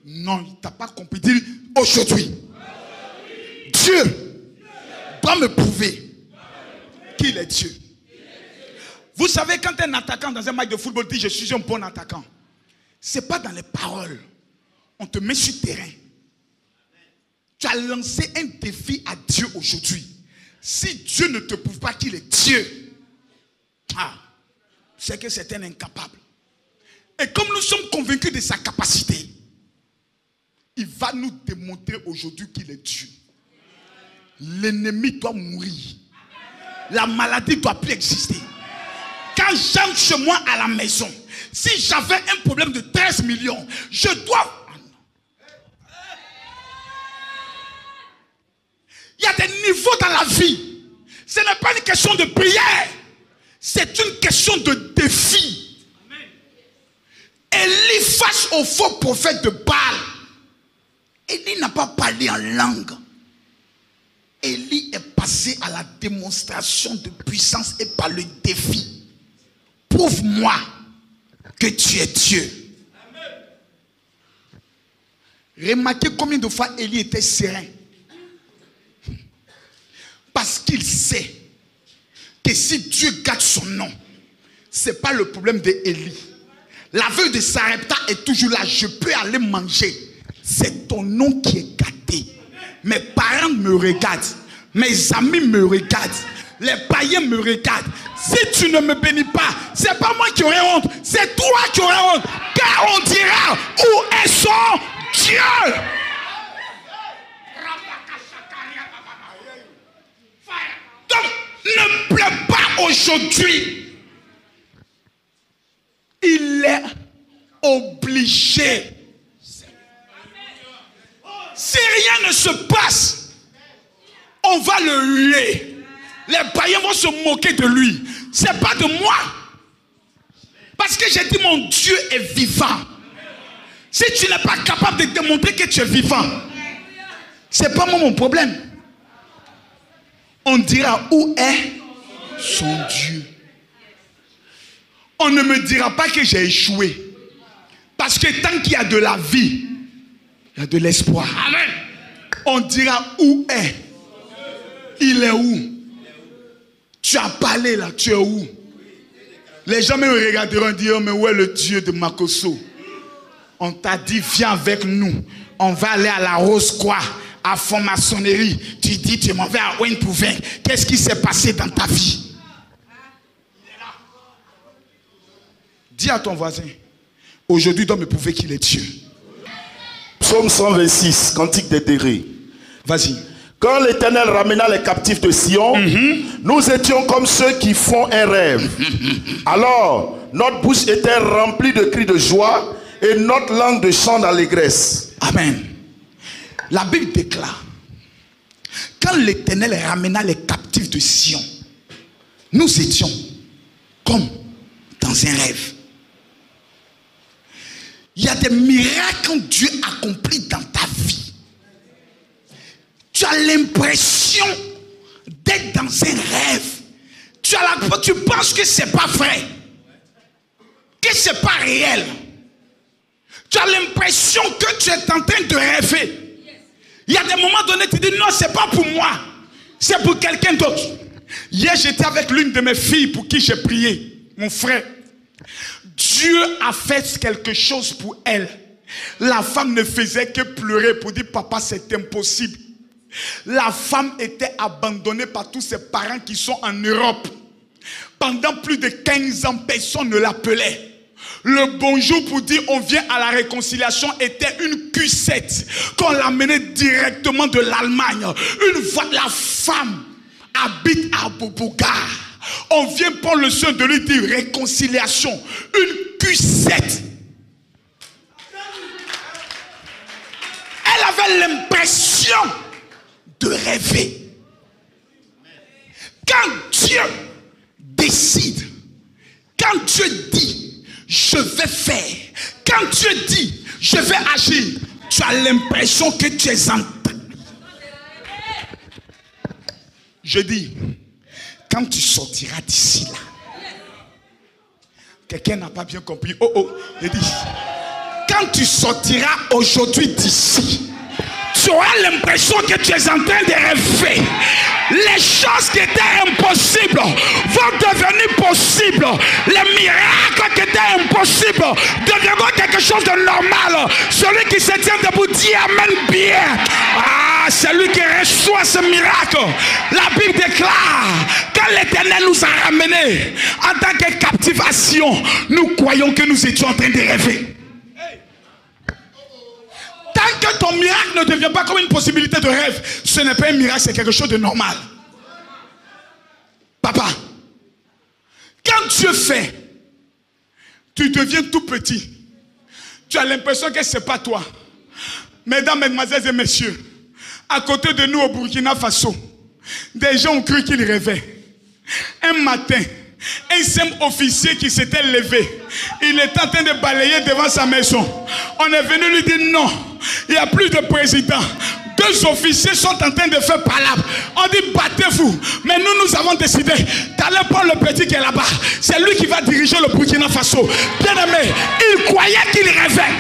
Non, il ne t'a pas compris. Dis aujourd'hui. Dieu doit me prouver qu'il est Dieu. Vous savez, quand un attaquant dans un match de football dit je suis un bon attaquant, ce n'est pas dans les paroles. On te met sur le terrain. Tu as lancé un défi à Dieu aujourd'hui. Si Dieu ne te prouve pas qu'il est Dieu, c'est que c'est un incapable. Et comme nous sommes convaincus de sa capacité, il va nous démontrer aujourd'hui qu'il est Dieu. L'ennemi doit mourir. La maladie ne doit plus exister. Quand j'entre chez moi à la maison, si j'avais un problème de 13 millions, je dois... Il y a des niveaux dans la vie. Ce n'est pas une question de prière. C'est une question de défi. Élie face au faux prophète de Baal. Élie n'a pas parlé en langue. Élie est passé à la démonstration de puissance et par le défi. Prouve-moi que tu es Dieu. Remarquez combien de fois Élie était serein. Parce qu'il sait que si Dieu garde son nom, ce n'est pas le problème d'Élie. La veuve de Sarepta est toujours là. Je peux aller manger. C'est ton nom qui est gâté. Mes parents me regardent. Mes amis me regardent. Les païens me regardent. Si tu ne me bénis pas, ce n'est pas moi qui aurai honte. C'est toi qui auras honte. Car on dira où est son Dieu. Donc, ne pleure pas aujourd'hui. Il est obligé. Si rien ne se passe, on va le huer. Les païens vont se moquer de lui. Ce n'est pas de moi. Parce que j'ai dit mon Dieu est vivant. Si tu n'es pas capable de démontrer que tu es vivant, ce n'est pas moi mon problème. On dira où est son Dieu. On ne me dira pas que j'ai échoué. Parce que tant qu'il y a de la vie, il y a de l'espoir. Amen. On dira où est. Il est où? Tu as parlé là, tu es où? Les gens me regarderont et diront, mais où est le Dieu de Makosso? On t'a dit, viens avec nous. On va aller à la Rose quoi? À franc-maçonnerie. Tu dis, tu m'en vas à Ouin-Pouvain. Qu'est-ce qui s'est passé dans ta vie? Dis à ton voisin, aujourd'hui, doit me prouver qu'il est Dieu. Psaume 126, Cantique des Décrets. Vas-y. Quand l'Éternel ramena les captifs de Sion, nous étions comme ceux qui font un rêve. Alors, notre bouche était remplie de cris de joie et notre langue de chants d'allégresse. Amen. La Bible déclare, quand l'Éternel ramena les captifs de Sion, nous étions comme dans un rêve. Il y a des miracles que Dieu accomplit dans ta vie. Tu as l'impression d'être dans un rêve. Tu penses que ce n'est pas vrai. Que ce n'est pas réel. Tu as l'impression que tu es en train de rêver. Il y a des moments donnés, tu dis non, ce n'est pas pour moi. C'est pour quelqu'un d'autre. Hier, j'étais avec l'une de mes filles pour qui j'ai prié. Mon frère. Dieu a fait quelque chose pour elle. La femme ne faisait que pleurer pour dire papa c'est impossible. La femme était abandonnée par tous ses parents qui sont en Europe. Pendant plus de 15 ans, personne ne l'appelait. Le bonjour pour dire on vient à la réconciliation était une Q7 qu'on l'amenait directement de l'Allemagne. La femme habite à Boboga. On vient prendre le soin de lui dire réconciliation. Une Q7. Elle avait l'impression de rêver. Quand Dieu décide, quand Dieu dit, je vais faire, quand Dieu dit, je vais agir, tu as l'impression que tu es en... Je dis, quand tu sortiras d'ici là, quelqu'un n'a pas bien compris. Oh, il dit, quand tu sortiras aujourd'hui d'ici, tu auras l'impression que tu es en train de rêver. Les choses qui étaient impossibles vont devenir possibles. Les miracles qui étaient impossibles deviendront quelque chose de normal. Celui qui se tient debout dit amen bien. Ah, celui qui reçoit ce miracle. La Bible déclare, quand l'Éternel nous a ramenés en tant que captivation, nous croyons que nous étions en train de rêver. Tant que ton miracle ne devient pas comme une possibilité de rêve, ce n'est pas un miracle, c'est quelque chose de normal. Papa, quand Dieu fait, tu deviens tout petit. Tu as l'impression que ce n'est pas toi. Mesdames, mesdemoiselles et messieurs, à côté de nous au Burkina Faso, des gens ont cru qu'ils rêvaient. Un matin, un simple officier qui s'était levé, il était en train de balayer devant sa maison. On est venu lui dire non, il n'y a plus de président. 2 officiers sont en train de faire palabre. On dit battez-vous. Mais nous avons décidé d'aller prendre le petit qui est là-bas. C'est lui qui va diriger le Burkina Faso. Bien aimé, il croyait qu'il rêvait.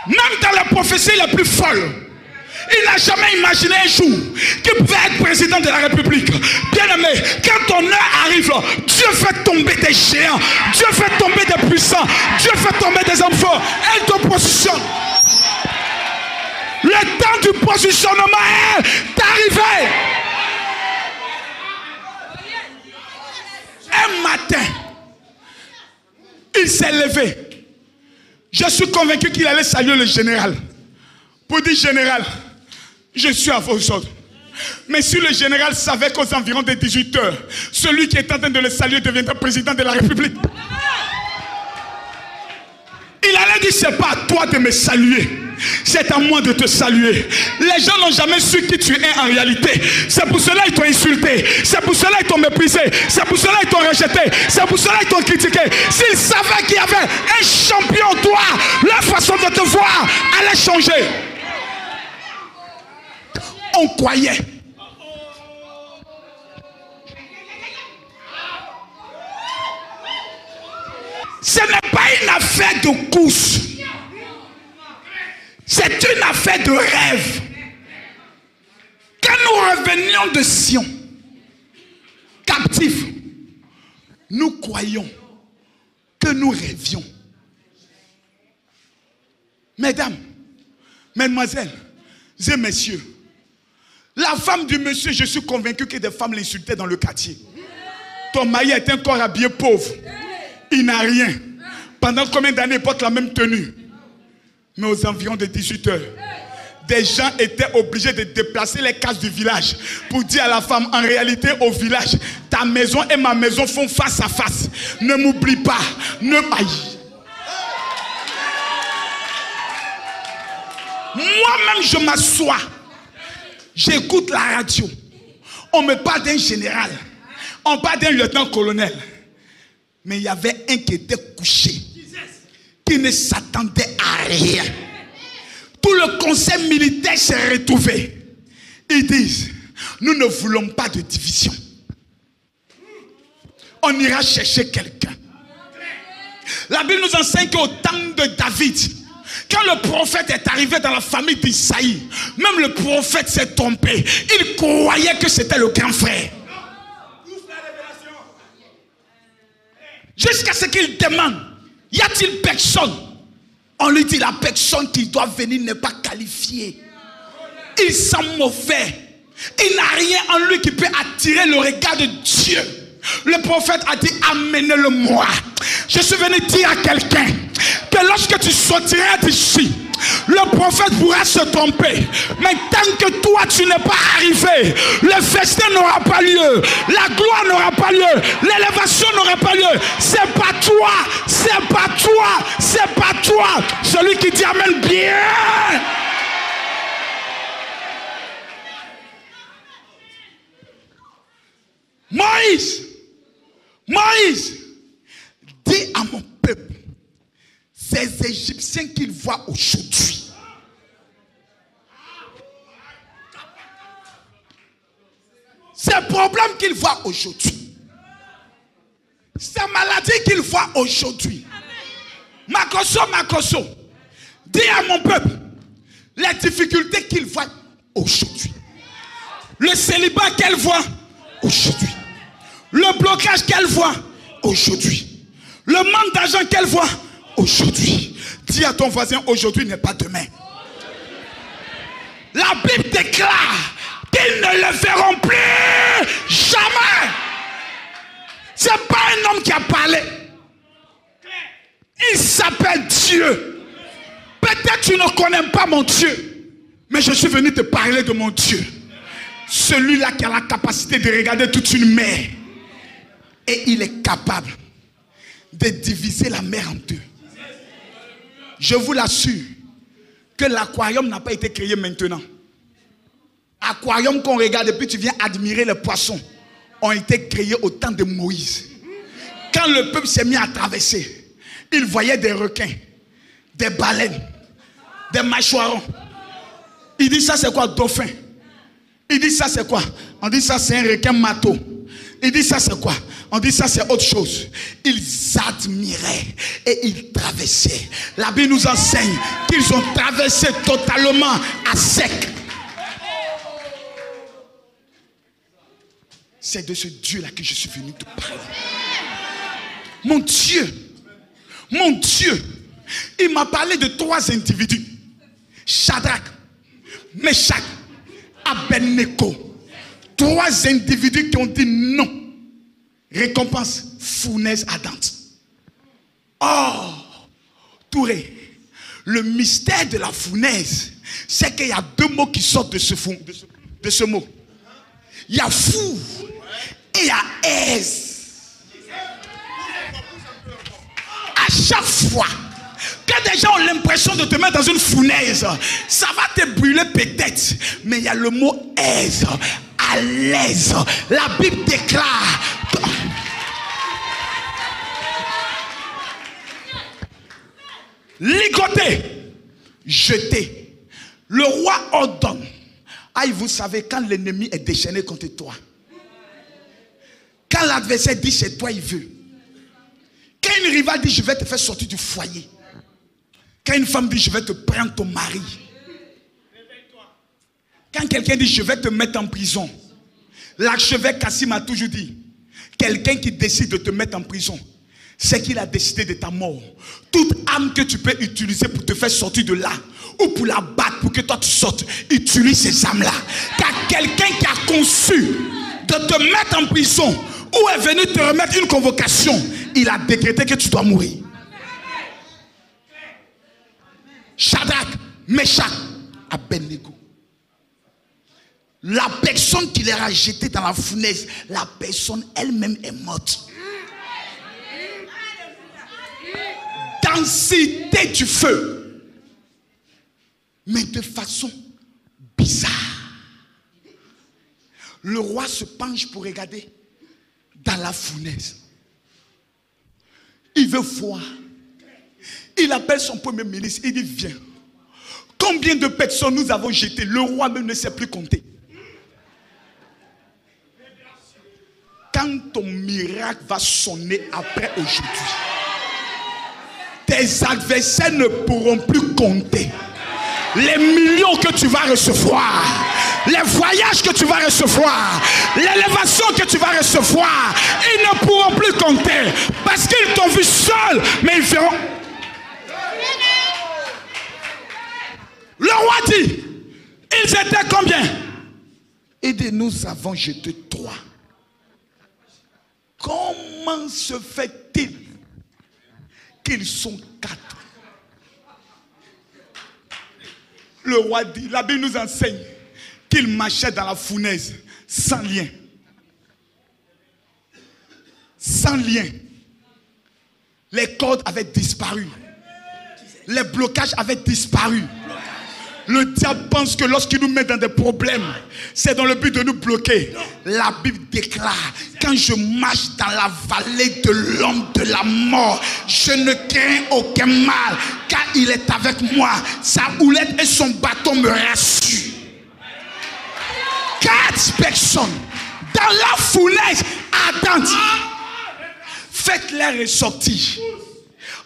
Même dans la prophétie la plus folle, il n'a jamais imaginé un jour qu'il pouvait être président de la République. Bien aimé, quand ton heure arrive, Dieu fait tomber des géants, Dieu fait tomber des puissants, Dieu fait tomber des hommes forts. Elle te positionne. Le temps du positionnement est arrivé. Un matin, il s'est levé. Je suis convaincu qu'il allait saluer le général. Pour dire, général, je suis à vos ordres. Mais si le général savait qu'aux environs de 18 heures, celui qui est en train de le saluer deviendra président de la République, il allait dire, c'est pas à toi de me saluer, c'est à moi de te saluer. Les gens n'ont jamais su qui tu es en réalité. C'est pour cela qu'ils t'ont insulté, c'est pour cela qu'ils t'ont méprisé, c'est pour cela qu'ils t'ont rejeté, c'est pour cela qu'ils t'ont critiqué. S'ils savaient qu'il y avait un champion en toi, leur façon de te voir allait changer. On croyait. Ce n'est pas une affaire de course. C'est une affaire de rêve. Quand nous revenions de Sion, captifs, nous croyons que nous rêvions. Mesdames, mesdemoiselles et messieurs, la femme du monsieur, je suis convaincu que des femmes l'insultaient dans le quartier. Ton mari est un corps habillé pauvre. Il n'a rien. Pendant combien d'années il porte la même tenue? Mais aux environs de 18 heures, des gens étaient obligés de déplacer les cases du village pour dire à la femme, en réalité au village, ta maison et ma maison font face à face. Ne m'oublie pas. Moi-même, je m'assois. J'écoute la radio. On me parle d'un général. On parle d'un lieutenant-colonel. Mais il y avait un qui était couché, qui ne s'attendait à rien. Tout le conseil militaire s'est retrouvé. Ils disent, nous ne voulons pas de division. On ira chercher quelqu'un. La Bible nous enseigne qu'au temps de David, quand le prophète est arrivé dans la famille d'Isaïe, même le prophète s'est trompé. Il croyait que c'était le grand frère. Jusqu'à ce qu'il demande, y a-t-il personne? On lui dit, la personne qui doit venir n'est pas qualifiée. Il sent mauvais. Il n'a rien en lui qui peut attirer le regard de Dieu. Le prophète a dit, amenez-le-moi. Je suis venu dire à quelqu'un que lorsque tu sortiras d'ici, le prophète pourra se tromper. Mais tant que toi tu n'es pas arrivé, le festin n'aura pas lieu, la gloire n'aura pas lieu, l'élévation n'aura pas lieu. C'est pas toi, c'est pas toi, c'est pas toi. Celui qui dit amen bien. Moïse dit à mon peuple, ces Égyptiens qu'ils voient aujourd'hui, ces problèmes qu'ils voient aujourd'hui, ces maladies qu'ils voient aujourd'hui, Makoso, dis à mon peuple les difficultés qu'il voit aujourd'hui. Le célibat qu'elle voit aujourd'hui. Le blocage qu'elle voit aujourd'hui. Le manque d'argent qu'elle voit aujourd'hui. Dis à ton voisin, aujourd'hui n'est pas demain. La Bible déclare qu'ils ne le verront plus jamais. Ce n'est pas un homme qui a parlé. Il s'appelle Dieu. Peut-être tu ne connais pas mon Dieu, mais je suis venu te parler de mon Dieu. Celui-là qui a la capacité de regarder toute une mer. Et il est capable de diviser la mer en deux. Je vous l'assure que l'aquarium n'a pas été créé maintenant. Aquarium qu'on regarde et puis tu viens admirer les poissons ont été créés au temps de Moïse. Quand le peuple s'est mis à traverser, il voyait des requins, des baleines, des mâchoirons. Il dit ça c'est quoi? Dauphin. Il dit ça c'est quoi? On dit ça c'est un requin mâteau. Il dit ça c'est quoi? On dit ça c'est autre chose. Ils admiraient et ils traversaient. La Bible nous enseigne qu'ils ont traversé totalement à sec. C'est de ce Dieu-là que je suis venu te parler. Mon Dieu, il m'a parlé de 3 individus. Shadrach, Meshach, Abednego. 3 individus qui ont dit non. Récompense fournaise ardente. Oh, Touré, le mystère de la fournaise, c'est qu'il y a 2 mots qui sortent de ce mot. Il y a fou et il y a aise. À chaque fois que des gens ont l'impression de te mettre dans une fournaise, ça va te brûler peut-être, mais il y a le mot aise, à l'aise. La Bible déclare ligoté, jeté. Le roi ordonne. Aïe, vous savez, quand l'ennemi est déchaîné contre toi, quand l'adversaire dit c'est toi il veut, quand une rivale dit je vais te faire sortir du foyer, quand une femme dit je vais te prendre ton mari, quand quelqu'un dit je vais te mettre en prison, l'archevêque Kassim a toujours dit, quelqu'un qui décide de te mettre en prison, c'est qu'il a décidé de ta mort. Toute âme que tu peux utiliser pour te faire sortir de là, ou pour la battre, pour que toi tu sortes, utilise ces âmes-là. Car quelqu'un qui a conçu de te mettre en prison, ou est venu te remettre une convocation, il a décrété que tu dois mourir. Shadrach, Meshach, Abednego. La personne qui les a jetés dans la fournaise, la personne elle-même est morte. Densité du feu, mais de façon bizarre. Le roi se penche pour regarder dans la fournaise. Il veut voir. Il appelle son premier ministre. Il dit viens. Combien de personnes nous avons jetées? Le roi même ne sait plus compter. Quand ton miracle va sonner après aujourd'hui, tes adversaires ne pourront plus compter les millions que tu vas recevoir, les voyages que tu vas recevoir, l'élévation que tu vas recevoir. Ils ne pourront plus compter parce qu'ils t'ont vu seul, mais ils feront. Le roi dit, ils étaient combien? Il dit, nous avons jeté 3. Comment se fait-il qu'ils sont 4? Le roi dit, la Bible nous enseigne qu'il marchait dans la fournaise sans lien. Sans lien. Les cordes avaient disparu. Les blocages avaient disparu. Le diable pense que lorsqu'il nous met dans des problèmes, c'est dans le but de nous bloquer. La Bible déclare, quand je marche dans la vallée de l'ombre de la mort, je ne crains aucun mal, car il est avec moi. Sa houlette et son bâton me rassurent. 4 personnes dans la fournaise ardente. Faites-les ressortir.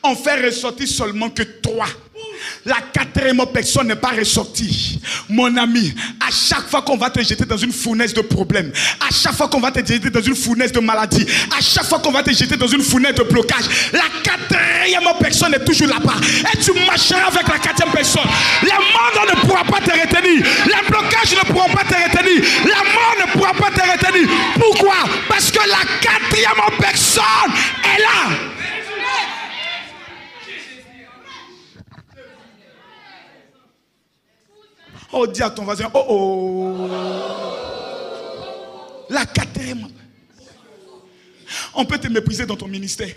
On fait ressortir seulement que 3. La 4e personne n'est pas ressortie. Mon ami, à chaque fois qu'on va te jeter dans une fournaise de problèmes, à chaque fois qu'on va te jeter dans une fournaise de maladie, à chaque fois qu'on va te jeter dans une fournaise de blocage, la 4e personne est toujours là-bas. Et tu marcheras avec la 4e personne. Les mondes ne pourront pas te retenir. Les blocages ne pourront pas te retenir. La mort ne pourra pas te retenir. Pourquoi? Parce que la 4e personne est là. Oh, dis à ton voisin, oh oh. La 4e. On peut te mépriser dans ton ministère.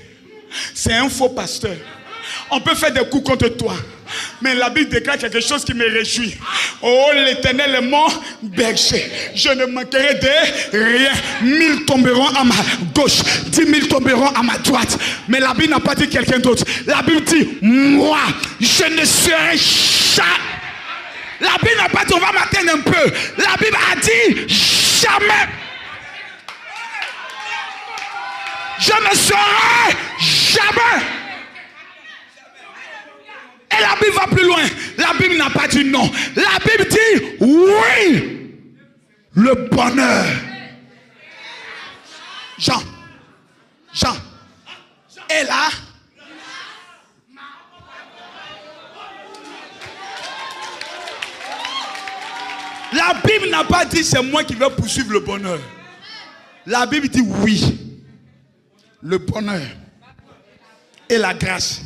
C'est un faux pasteur. On peut faire des coups contre toi. Mais la Bible déclare quelque chose qui me réjouit. Oh, l'Éternel est mon berger. Je ne manquerai de rien. 1000 tomberont à ma gauche, 10 000 tomberont à ma droite. Mais la Bible n'a pas dit quelqu'un d'autre. La Bible dit, moi, je ne serai jamais. La Bible n'a pas dit, on va m'atteindre un peu. La Bible a dit, jamais. Je ne serai jamais. Et la Bible va plus loin. La Bible n'a pas dit non. La Bible dit oui. Le bonheur. Jean est là. La Bible n'a pas dit c'est moi qui vais poursuivre le bonheur. La Bible dit oui. Le bonheur et la grâce.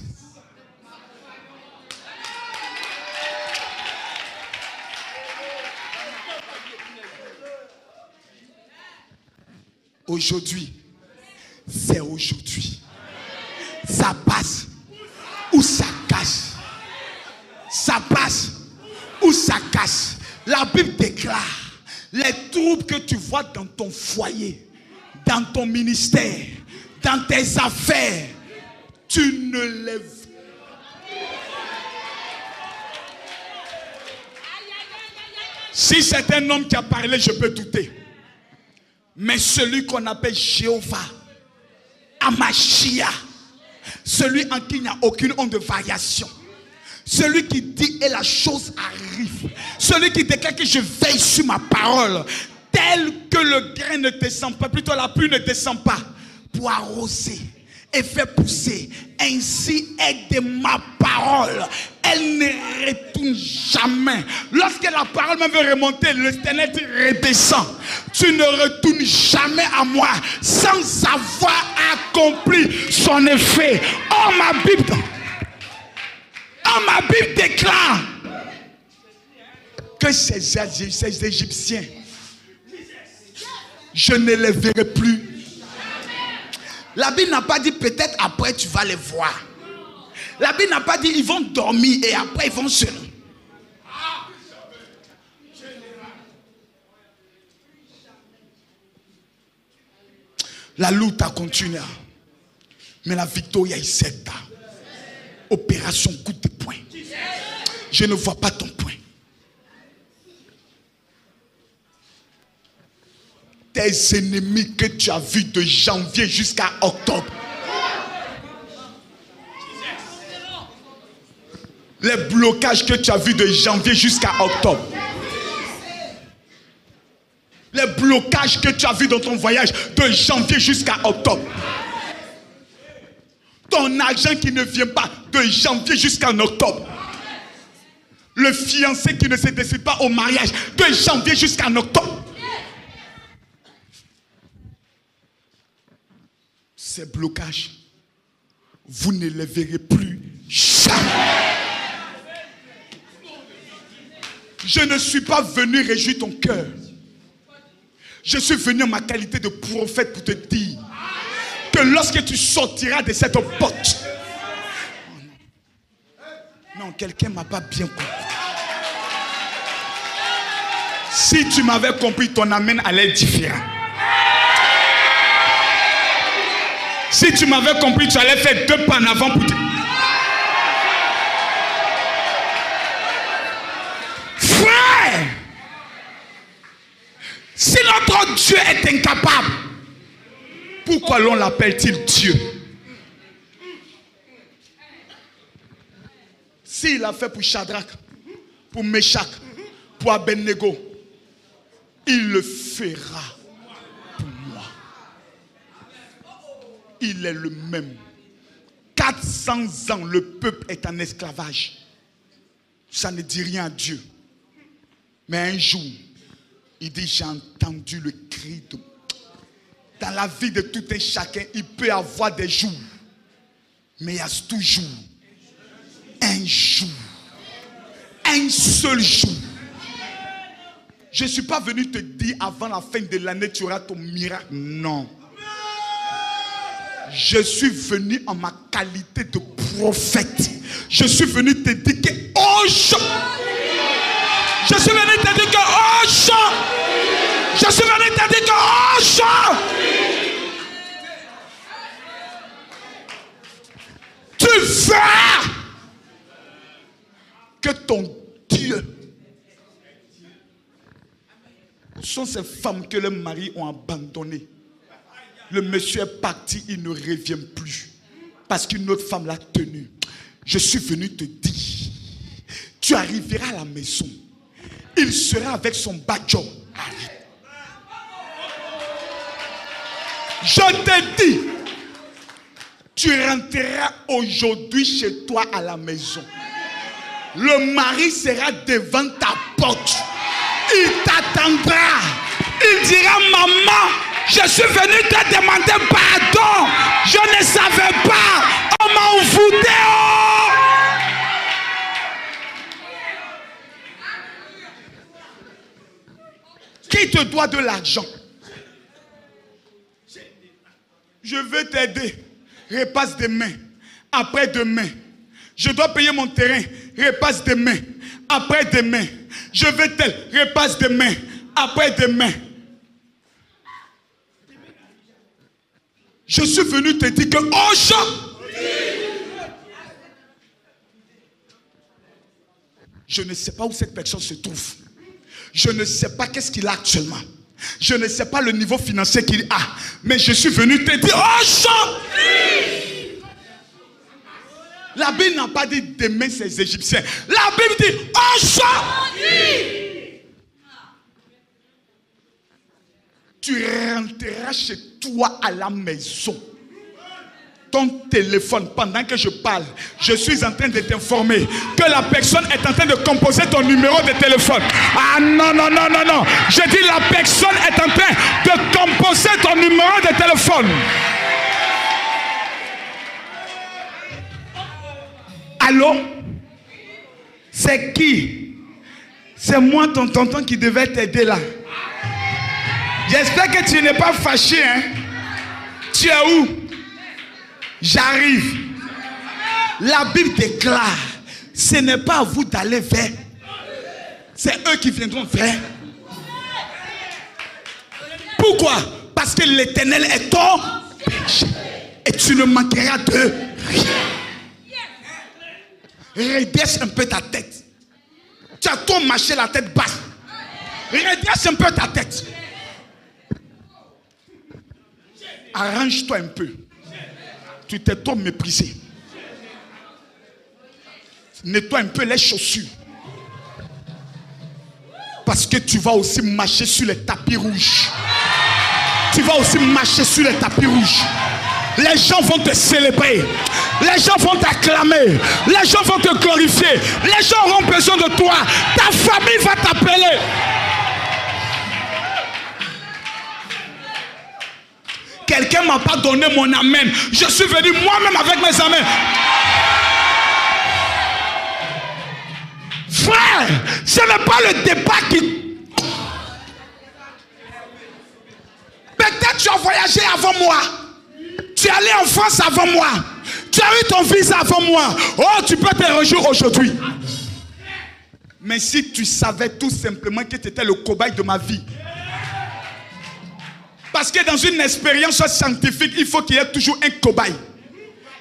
Aujourd'hui, c'est aujourd'hui. Ça passe ou ça casse. Ça passe ou ça casse. La Bible déclare les troubles que tu vois dans ton foyer, dans ton ministère, dans tes affaires, tu ne les... Si c'est un homme qui a parlé, je peux douter. Mais celui qu'on appelle Jéhovah, Amashia, celui en qui il n'y a aucune onde de variation, celui qui dit et la chose arrive, celui qui déclare que je veille sur ma parole, tel que le grain ne descend pas, plutôt la pluie ne descend pas, pour arroser et faire pousser. Ainsi est de ma parole. Elle ne retourne jamais. Lorsque la parole me veut remonter, le Seigneur redescend. Tu ne retournes jamais à moi sans avoir accompli son effet. Oh, ma Bible déclare que ces Égyptiens, je ne les verrai plus. La Bible n'a pas dit peut-être après tu vas les voir. La Bible n'a pas dit ils vont dormir et après ils vont se... La lutte a continué. Mais la victoire est cette. Opération coup de poing. Je ne vois pas ton poing. Tes ennemis que tu as vus de janvier jusqu'à octobre. Les blocages que tu as vus de janvier jusqu'à octobre. Les blocages que tu as vus dans ton voyage de janvier jusqu'à octobre. Ton argent qui ne vient pas de janvier jusqu'en octobre. Le fiancé qui ne se décide pas au mariage de janvier jusqu'en octobre. Ces blocages, vous ne les verrez plus jamais. Je ne suis pas venu réjouir ton cœur. Je suis venu en ma qualité de prophète pour te dire que lorsque tu sortiras de cette porte... Non, quelqu'un ne m'a pas bien compris. Si tu m'avais compris, ton amen allait être différent. Si tu m'avais compris, tu allais faire 2 pas en avant pour dire. Frère, si notre Dieu est incapable, pourquoi l'on l'appelle-t-il Dieu? S'il a fait pour Shadrach, pour Meshach, pour Abednego, il le fera pour moi. Il est le même. 400 ans, le peuple est en esclavage. Ça ne dit rien à Dieu. Mais un jour, il dit, j'ai entendu le cri de... Dans la vie de tout un chacun, il peut y avoir des jours. Mais il y a toujours un jour. Un seul jour. Je ne suis pas venu te dire avant la fin de l'année, tu auras ton miracle. Non. Je suis venu en ma qualité de prophète. Je suis venu te dire que oh, je suis venu te dire que oh, je suis venu te dire que oh, tu verras que ton Dieu sont ces femmes que les maris ont abandonnées. Le monsieur est parti, il ne revient plus. Parce qu'une autre femme l'a tenu. Je suis venu te dire, tu arriveras à la maison. Il sera avec son badjo. Je te dis, tu rentreras aujourd'hui chez toi à la maison. Le mari sera devant ta porte. Il t'attendra. Il dira, maman, je suis venu te demander pardon. Je ne savais pas. On m'a envoûté. Qui te doit de l'argent? Je veux t'aider. Repasse demain. Après demain. Je dois payer mon terrain. Repasse demain. Après demain. Je veux t'aider. Repasse demain. Après demain. Je suis venu te dire que je ne sais pas où cette personne se trouve. Je ne sais pas qu'est-ce qu'il a actuellement. Je ne sais pas le niveau financier qu'il a. Mais je suis venu te dire La Bible n'a pas dit demain c'est Égyptiens. La Bible dit tu rentreras chez toi à la maison. Ton téléphone, pendant que je parle, je suis en train de t'informer que la personne est en train de composer ton numéro de téléphone. Ah non, non, non, non, non. Je dis la personne est en train de composer ton numéro de téléphone. Allô? C'est qui? C'est moi, ton tonton, qui devait t'aider là. J'espère que tu n'es pas fâché, hein? Tu es où? J'arrive. La Bible déclare, ce n'est pas à vous d'aller vers. C'est eux qui viendront vers. Pourquoi? Parce que l'Éternel est ton péché. Et tu ne manqueras de rien. Redresse un peu ta tête. Tu as trop marché la tête basse. Redresse un peu ta tête. Arrange-toi un peu. Tu t'es trop méprisé. Nettoie un peu les chaussures. Parce que tu vas aussi marcher sur les tapis rouges. Tu vas aussi marcher sur les tapis rouges. Les gens vont te célébrer. Les gens vont t'acclamer. Les gens vont te glorifier. Les gens auront besoin de toi. Ta famille va t'appeler. Quelqu'un ne m'a pas donné mon amen. Je suis venu moi-même avec mes amens. Frère, ce n'est pas le débat qui... Peut-être tu as voyagé avant moi. Tu es allé en France avant moi. Tu as eu ton visa avant moi. Oh, tu peux te réjouir aujourd'hui. Mais si tu savais tout simplement que tu étais le cobaye de ma vie. Parce que dans une expérience scientifique, il faut qu'il y ait toujours un cobaye.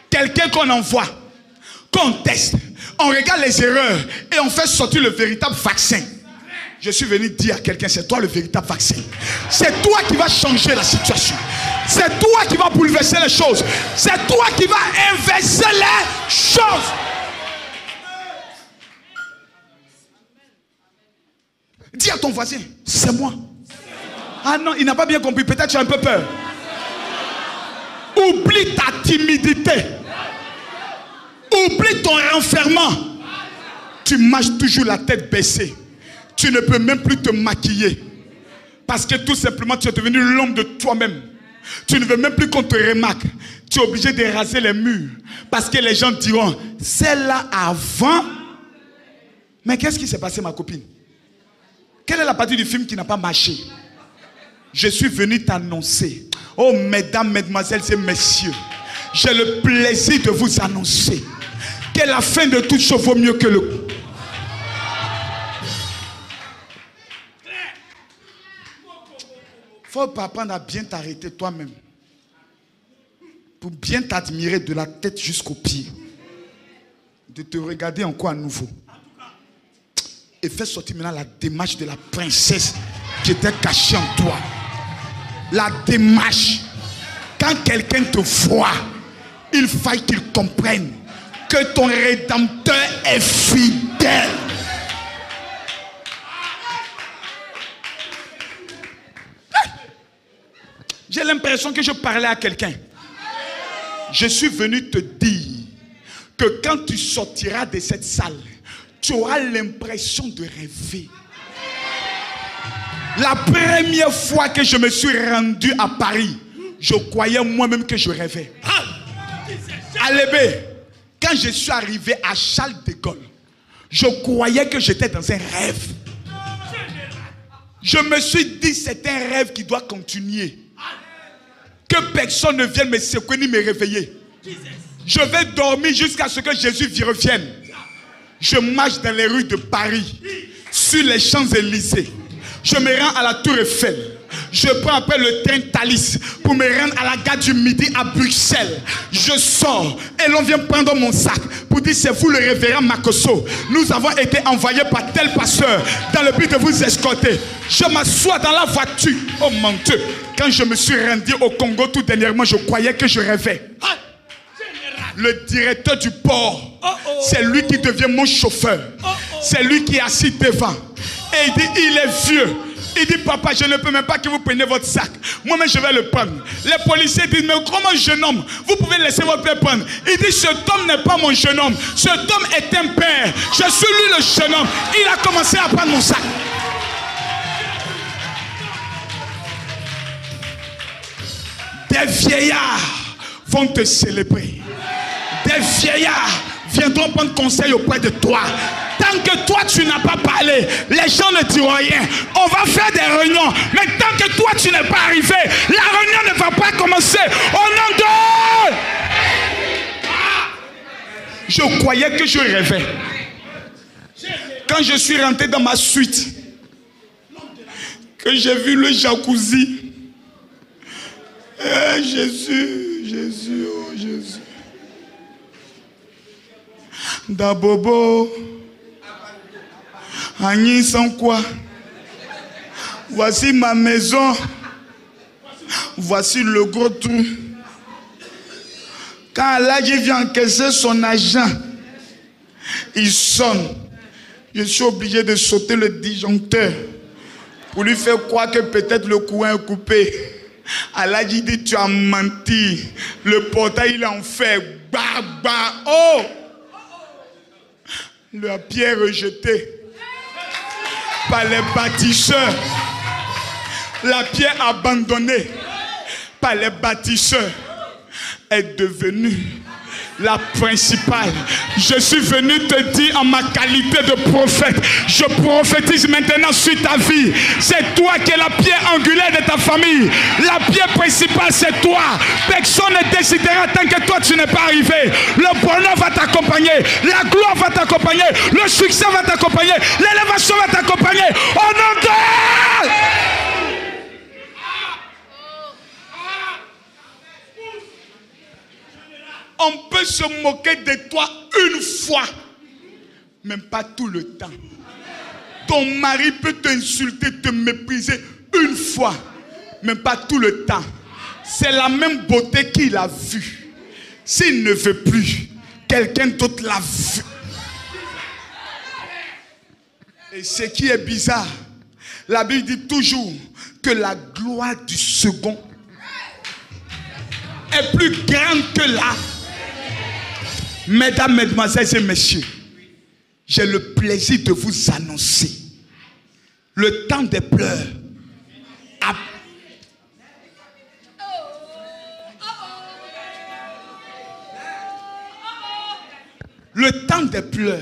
Quelqu'un qu'on envoie, qu'on teste. On regarde les erreurs et on fait sortir le véritable vaccin. Je suis venu dire à quelqu'un, c'est toi le véritable vaccin. C'est toi qui vas changer la situation. C'est toi qui vas bouleverser les choses. C'est toi qui vas inverser les choses. Dis à ton voisin, c'est moi. Ah non, il n'a pas bien compris. Peut-être tu as un peu peur. Oublie ta timidité. Oublie ton renfermement. Tu marches toujours la tête baissée. Tu ne peux même plus te maquiller. Parce que tout simplement, tu es devenu l'homme de toi-même. Tu ne veux même plus qu'on te remarque. Tu es obligé de raser les murs. Parce que les gens diront, celle-là avant. Mais qu'est-ce qui s'est passé, ma copine? Quelle est la partie du film qui n'a pas marché? Je suis venu t'annoncer. Oh, mesdames, mesdemoiselles et messieurs, j'ai le plaisir de vous annoncer que la fin de toute chose vaut mieux que le... Faut pas apprendre à bien t'arrêter toi-même. Pour bien t'admirer de la tête jusqu'aux pieds. De te regarder encore à nouveau. Et fais sortir maintenant la démarche de la princesse qui était cachée en toi. La démarche. Quand quelqu'un te voit, il faille qu'il comprenne que ton Rédempteur est fidèle. J'ai l'impression que je parlais à quelqu'un. Je suis venu te dire que quand tu sortiras de cette salle, tu auras l'impression de rêver. La première fois que je me suis rendu à Paris, je croyais moi-même que je rêvais. À Lébé, quand je suis arrivé à Charles de Gaulle, je croyais que j'étais dans un rêve. Je me suis dit, c'est un rêve qui doit continuer. Que personne ne vienne me secouer ni me réveiller. Je vais dormir jusqu'à ce que Jésus revienne. Je marche dans les rues de Paris, sur les Champs-Élysées. Je me rends à la Tour Eiffel. Je prends après le train Thalys pour me rendre à la gare du Midi à Bruxelles. Je sors et l'on vient prendre mon sac pour dire c'est vous le révérend Makosso. Nous avons été envoyés par tel pasteur dans le but de vous escorter. Je m'assois dans la voiture. Oh mon Dieu. Quand je me suis rendu au Congo tout dernièrement, je croyais que je rêvais. Le directeur du port, c'est lui qui devient mon chauffeur. C'est lui qui est assis devant. Et il dit, il est vieux. Il dit, papa, je ne peux même pas que vous preniez votre sac. Moi-même, je vais le prendre. Les policiers disent, mais comment jeune homme, vous pouvez laisser votre père prendre? Il dit, cet homme n'est pas mon jeune homme. Cet homme est un père. Je suis lui le jeune homme. Il a commencé à prendre mon sac. Des vieillards vont te célébrer. Des vieillards viendront prendre conseil auprès de toi. Tant que toi tu n'as pas parlé, les gens ne diront rien. On va faire des réunions, mais tant que toi tu n'es pas arrivé, la réunion ne va pas commencer. Au nom de... Je croyais que je rêvais. Quand je suis rentré dans ma suite, que j'ai vu le jacuzzi, Jésus, Jésus, oh Jésus. Dabobo, Agni sans quoi? Voici ma maison. Voici le gros trou. Quand Aladji vient encaisser son argent, il sonne. Je suis obligé de sauter le disjoncteur pour lui faire croire que peut-être le courant est coupé. Aladji dit, tu as menti. Le portail, il est en fer. Bah, bah, oh! La pierre rejetée par les bâtisseurs. La pierre abandonnée par les bâtisseurs est devenue la principale. Je suis venu te dire en ma qualité de prophète, je prophétise maintenant sur ta vie. C'est toi qui es la pierre angulaire de ta famille. La pierre principale, c'est toi. Personne ne décidera tant que toi tu n'es pas arrivé. Le bonheur va t'accompagner, la gloire va t'accompagner, le succès va t'accompagner, l'élévation va t'accompagner. Au nom de... On peut se moquer de toi une fois, mais pas tout le temps. Ton mari peut t'insulter, te mépriser une fois, mais pas tout le temps. C'est la même beauté qu'il a vue. S'il ne veut plus, quelqu'un d'autre l'a vue. Et ce qui est bizarre, La Bible dit toujours que la gloire du second est plus grande que la. Mesdames, mesdemoiselles et messieurs, j'ai le plaisir de vous annoncer le temps des pleurs. Le temps des pleurs.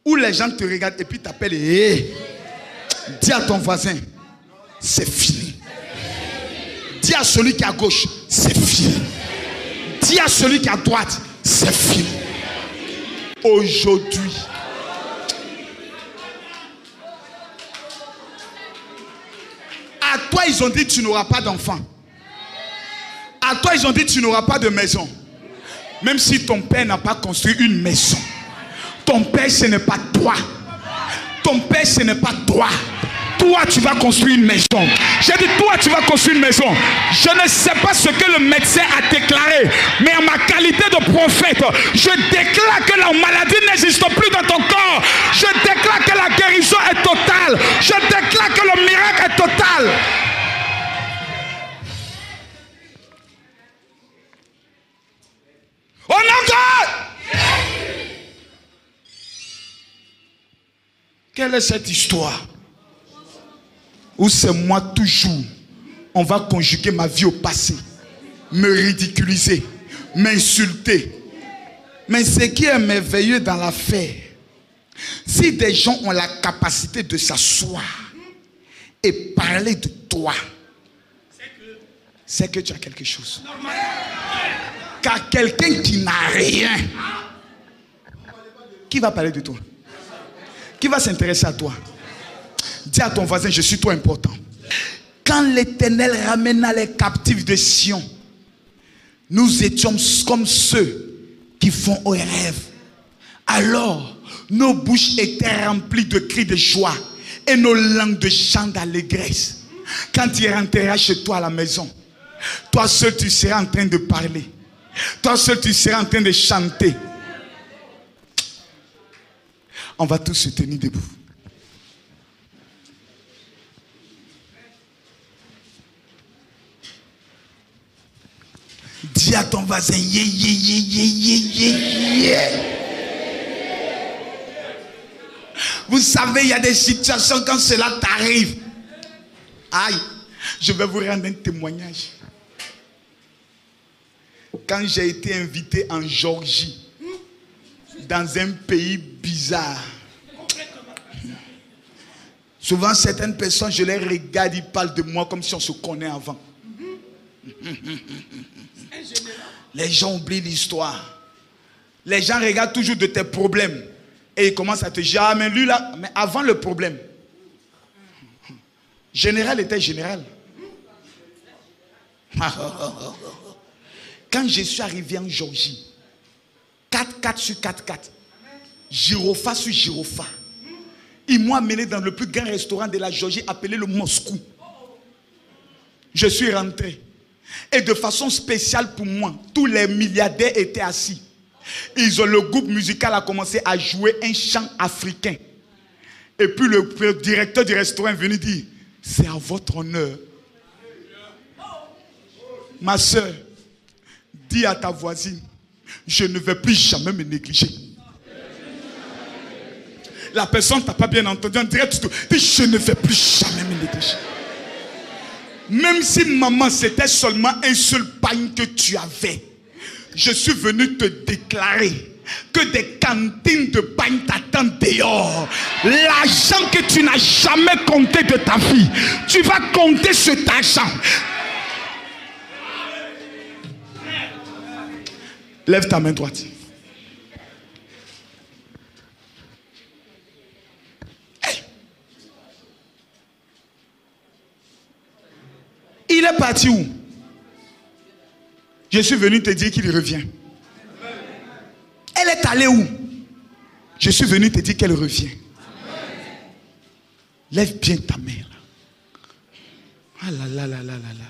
Où les gens te regardent et puis t'appellent. Hey, dis à ton voisin, c'est fini. Dis à celui qui est à gauche, c'est fini. Dis à celui qui est à droite, c'est fini. Aujourd'hui, à toi ils ont dit tu n'auras pas d'enfant. À toi ils ont dit tu n'auras pas de maison. Même si ton père n'a pas construit une maison, ton père ce n'est pas toi. Ton père ce n'est pas toi. Toi tu vas construire une maison. J'ai dit toi tu vas construire une maison. Je ne sais pas ce que le médecin a déclaré, mais en ma qualité de prophète, je déclare que la maladie n'existe plus dans ton corps. Je déclare que la guérison est totale. Je déclare que le miracle est total. Oh non, God! Quelle est cette histoire où c'est moi toujours, on va conjuguer ma vie au passé, me ridiculiser, m'insulter. Mais ce qui est merveilleux dans l'affaire, si des gens ont la capacité de s'asseoir et parler de toi, c'est que tu as quelque chose. Car quelqu'un qui n'a rien, qui va parler de toi? Qui va s'intéresser à toi? Dis à ton voisin, je suis trop important. Quand l'Éternel ramena les captifs de Sion, nous étions comme ceux qui font un rêve. Alors, nos bouches étaient remplies de cris de joie et nos langues de chants d'allégresse. Quand tu rentreras chez toi à la maison, toi seul tu seras en train de parler. Toi seul tu seras en train de chanter. On va tous se tenir debout. Dis à ton voisin, yeah, yeah, yeah, yeah, yeah, yeah. Vous savez, il y a des situations quand cela t'arrive. Aïe, je vais vous rendre un témoignage. Quand j'ai été invité en Géorgie, dans un pays bizarre, souvent certaines personnes, je les regarde, ils parlent de moi comme si on se connaît avant. Les gens oublient l'histoire. Les gens regardent toujours de tes problèmes et ils commencent à te dire, ah mais lui là, mais avant le problème, général était général. Quand je suis arrivé en Géorgie, 4-4 sur 4-4, gyrophare sur gyrophare, ils m'ont amené dans le plus grand restaurant de la Géorgie appelé le Moscou. Je suis rentré. Et de façon spéciale pour moi, tous les milliardaires étaient assis. Le groupe musical a commencé à jouer un chant africain. Et puis le directeur du restaurant est venu dire, c'est à votre honneur. Ma soeur, dis à ta voisine, je ne vais plus jamais me négliger. La personne ne t'a pas bien entendu, en direct, dis, je ne vais plus jamais me négliger. Même si maman, c'était seulement un seul pain que tu avais, je suis venu te déclarer que des cantines de pain t'attendent dehors. L'argent que tu n'as jamais compté de ta vie, tu vas compter cet argent. Lève ta main droite. Il est parti où? Je suis venu te dire qu'il revient. Elle est allée où? Je suis venu te dire qu'elle revient. Lève bien ta main là. Ah là là là là là là.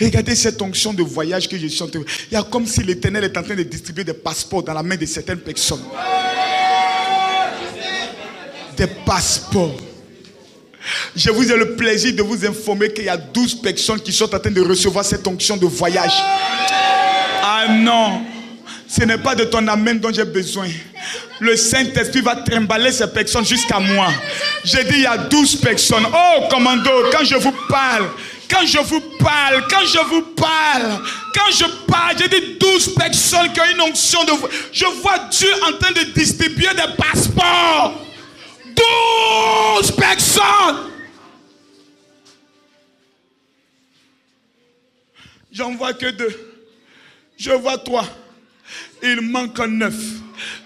Regardez cette onction de voyage que je suis en train de... Il y a comme si l'Éternel est en train de distribuer des passeports dans la main de certaines personnes. des passeports. Je vous ai le plaisir de vous informer qu'il y a 12 personnes qui sont en train de recevoir cette onction de voyage. Ah non, ce n'est pas de ton amen dont j'ai besoin. Le Saint-Esprit va trimballer ces personnes jusqu'à moi. J'ai dit il y a 12 personnes. Oh commando, quand je vous parle, j'ai dit 12 personnes qui ont une onction de voyage. Je vois Dieu en train de distribuer des passeports. 12 personnes. J'en vois que 2. Je vois 3. Il manque 9.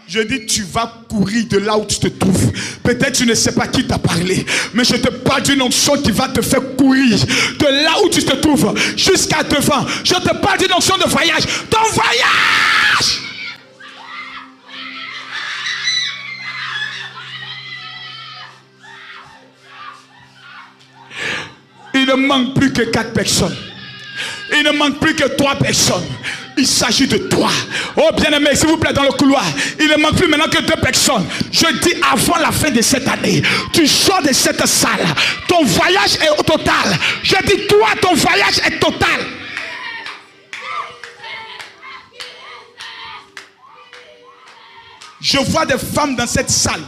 Je dis, tu vas courir de là où tu te trouves. Peut-être tu ne sais pas qui t'a parlé, mais je te parle d'une onction qui va te faire courir de là où tu te trouves jusqu'à devant. Je te parle d'une onction de voyage. Ton voyage! Il ne manque plus que 4 personnes. Il ne manque plus que 3 personnes. Il s'agit de toi. Oh bien-aimé, s'il vous plaît, dans le couloir. Il ne manque plus maintenant que 2 personnes. Je dis avant la fin de cette année, tu sors de cette salle. Ton voyage est au total. Je dis toi, ton voyage est total. Je vois des femmes dans cette salle.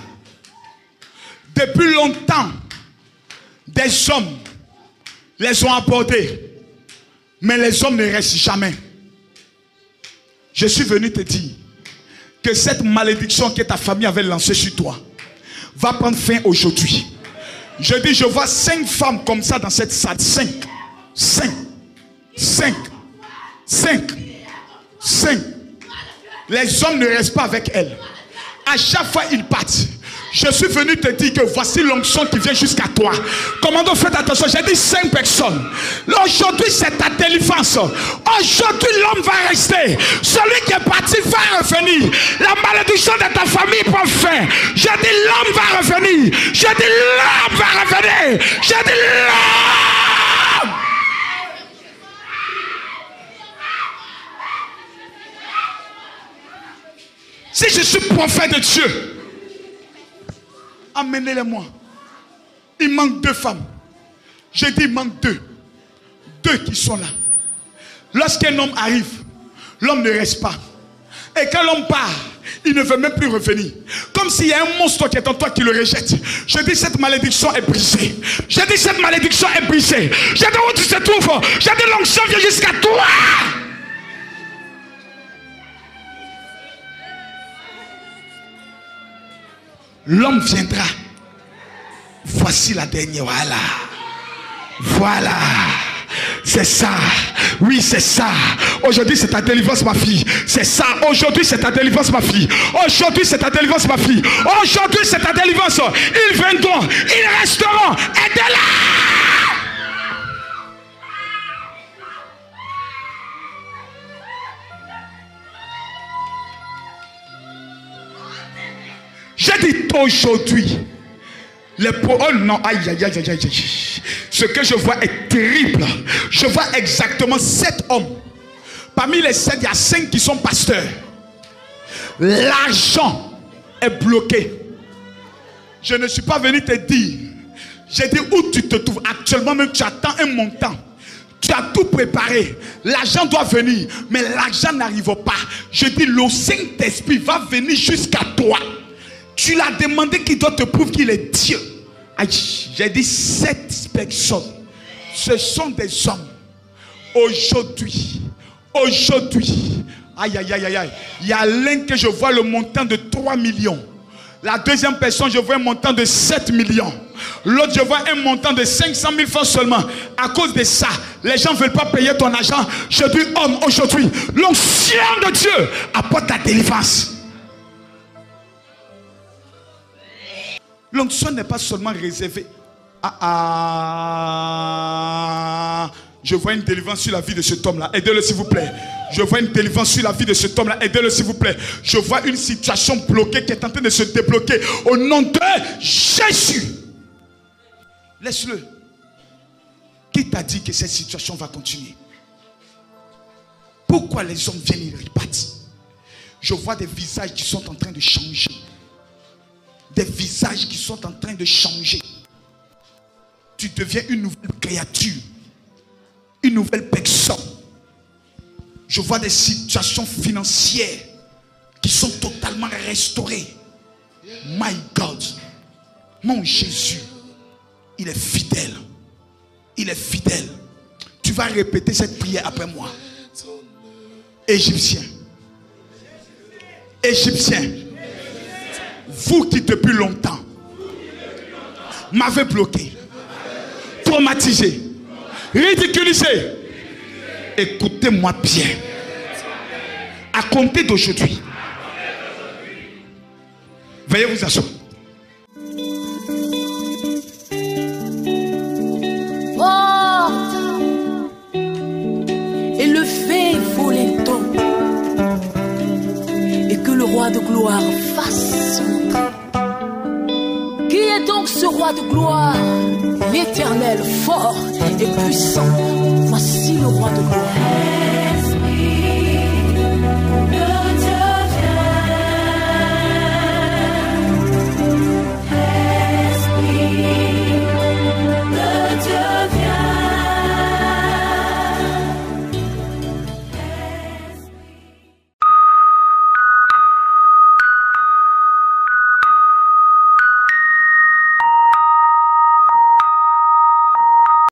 Depuis longtemps, des hommes les ont abordés. Mais les hommes ne restent jamais. Je suis venu te dire que cette malédiction que ta famille avait lancée sur toi va prendre fin aujourd'hui. Je dis, je vois 5 femmes comme ça dans cette salle. 5. Les hommes ne restent pas avec elles. À chaque fois, ils partent. Je suis venu te dire que voici l'onction qui vient jusqu'à toi. Commando, faites attention. J'ai dit 5 personnes. Aujourd'hui, c'est ta délivrance. Aujourd'hui, l'homme va rester. Celui qui est parti va revenir. La malédiction de ta famille prend fin. J'ai dit l'homme va revenir. J'ai dit l'homme va revenir. J'ai dit l'homme. Si je suis prophète de Dieu, amenez-les-moi. Il manque 2 femmes. J'ai dit il manque 2. 2 qui sont là. Lorsqu'un homme arrive, l'homme ne reste pas. Et quand l'homme part, il ne veut même plus revenir. Comme s'il y a un monstre qui est en toi qui le rejette. Je dis cette malédiction est brisée. Je dis cette malédiction est brisée. Je dis où tu te trouves. Je dis l'onction vient jusqu'à toi. L'homme viendra. Voici la dernière. Voilà. Voilà. C'est ça. Oui, c'est ça. Aujourd'hui, c'est ta délivrance, ma fille. C'est ça. Aujourd'hui, c'est ta délivrance, ma fille. Aujourd'hui, c'est ta délivrance, ma fille. Aujourd'hui, c'est ta délivrance. Ils viendront. Ils resteront. Aidez-la. J'ai dit aujourd'hui, oh non, aïe, aïe, aïe, aïe, aïe. Ce que je vois est terrible. Je vois exactement 7 hommes. Parmi les 7, il y a 5 qui sont pasteurs. L'argent est bloqué. Je ne suis pas venu te dire. J'ai dit où tu te trouves. Actuellement même tu attends un montant. Tu as tout préparé. L'argent doit venir. Mais l'argent n'arrive pas. Je dis le Saint-Esprit va venir jusqu'à toi. Tu l'as demandé qu'il doit te prouver qu'il est Dieu. Aïe, j'ai dit 7 personnes. Ce sont des hommes. Aujourd'hui. Aïe, aïe, aïe, aïe, aïe. Il y a l'un que je vois le montant de 3 millions. La deuxième personne, je vois un montant de 7 millions. L'autre, je vois un montant de 500 000 francs seulement. À cause de ça, les gens ne veulent pas payer ton argent. Je dis, homme, aujourd'hui, l'onction de Dieu apporte ta délivrance. L'onction n'est pas seulement réservée. Je vois une délivrance sur la vie de cet homme-là. Aidez-le s'il vous plaît. Je vois une délivrance sur la vie de cet homme-là. Aidez-le s'il vous plaît. Je vois une situation bloquée qui est en train de se débloquer. Au nom de Jésus. Laisse-le. Qui t'a dit que cette situation va continuer? Pourquoi les hommes viennent et repartent? Je vois des visages qui sont en train de changer. des visages qui sont en train de changer. Tu deviens une nouvelle créature, une nouvelle personne. Je vois des situations financières qui sont totalement restaurées. My God, mon Jésus, il est fidèle. Il est fidèle. Tu vas répéter cette prière après moi. Égyptiens, Égyptiens, vous qui depuis longtemps m'avez bloqué, traumatisé, ridiculisé, écoutez-moi bien. À compter d'aujourd'hui, veuillez vous asseoir. Et le fait voler ton, et que le roi de gloire fasse son entrée. Qui est donc ce roi de gloire? L'Éternel fort et puissant. Voici le roi de gloire.